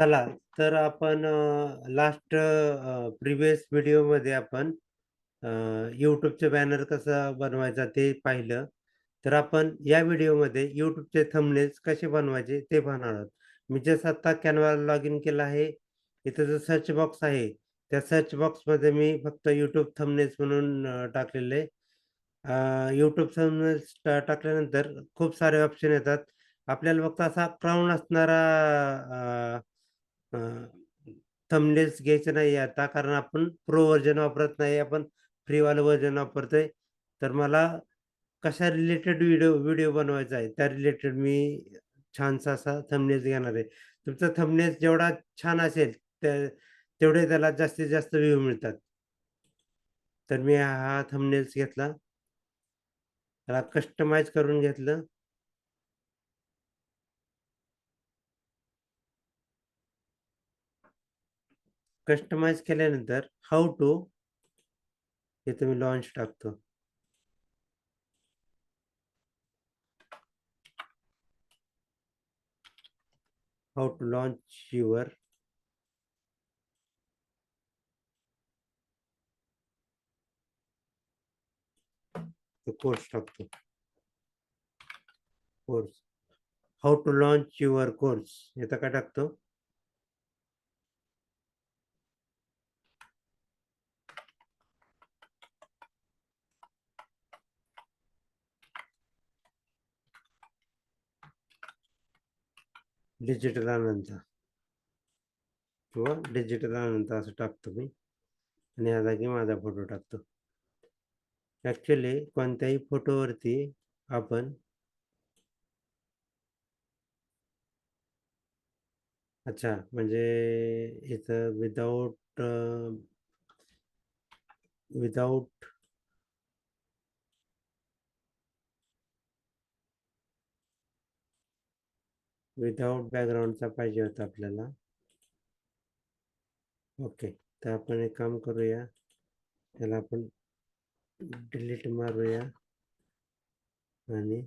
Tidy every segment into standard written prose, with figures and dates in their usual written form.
चला, तर आपण लास्ट प्रिव्हियस व्हिडिओमध्ये आपण अ, YouTubeचे बॅनर कसं बनवायचा ते पाहिलं. तर आपण या व्हिडिओमध्ये YouTubeचे थंबनेल्स कसे बनवायचे ते पाहणार आहोत. मी जस्ट आता Canvaला लॉग इन केलं आहे. इथं जो सर्च बॉक्स आहे, त्या सर्च बॉक्समध्ये मी फक्त YouTube थंबनेल्स म्हणून टाकलेलं आहे. YouTube थंबनेल्स टाकल्यानंतर खूप सारे ऑप्शन येतात. आपल्याला फक्त असा क्राउन असणारा थंबनेल्स घ्यायचे नाही आता, कारण आपण प्रो व्हर्जन वापरत नाही. आपण फ्रीवालं व्हर्जन वापरतोय. तर मला कशा रिलेटेड व्हिडिओ व्हिडिओ बनवायचा आहे, त्या रिलेटेड मी छानसा असा थंबनेल्स घेणार आहे. तुमचा थंबनेल्स जेवढा छान असेल, तेवढे त्याला जास्तीत जास्त व्ह्यू मिळतात. तर मी हा थंबनेल्स घेतला. त्याला कस्टमाइज करून घेतलं. कस्टमाइज केल्यानंतर हाऊ टू इथे मी लॉन्च टाकतो. How to launch your course टाकतो. Course. How to launch your course इथं काय टाकतो? डिजिटल आनंद किंवा डिजिटल आनंद असं टाकतो मी आणि या जागी माझा फोटो टाकतो. ॲक्चुअली कोणत्याही फोटोवरती आपण अच्छा, म्हणजे इथं विदाऊट बॅकग्राऊंडचा पाहिजे होता आपल्याला. ओके. तर आपण एक काम करूया. त्याला आपण डिलीट मारूया आणि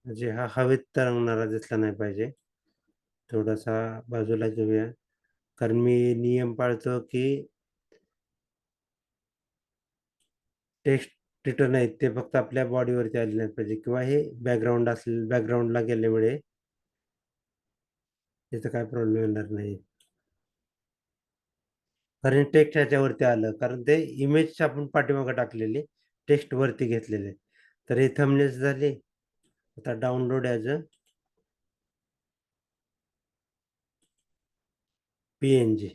म्हणजे हा हवेत तरंगणारा दिसला नाही पाहिजे. थोडासा बाजूला घेऊया. कारण मी नियम पाळतो की टेक्स्ट रिटर्न आहेत ते फक्त आपल्या बॉडीवरती आले नाहीत पाहिजे किंवा हे बॅकग्राऊंडला गेल्यामुळे त्याचा काही प्रॉब्लेम येणार नाही. कारण टेक्स्ट ह्याच्यावरती आलं, कारण ते इमेज आपण पाठीमागे टाकलेली टेक्स्ट वरती घेतलेले. तर हे थंबनेल्स झाले. आता डाउनलोड ॲज अ PNG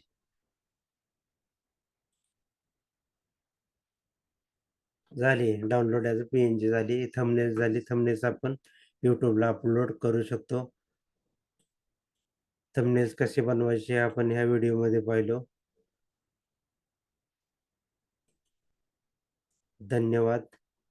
झाली. डाउनलोड ॲज अ PNG झाली. थंबनेल्स झाली. थंबनेल्स आपण YouTubeला अपलोड करू शकतो. थंबनेल्स कसे बनवायचे आपण ह्या व्हिडिओमध्ये पाहिलो. धन्यवाद.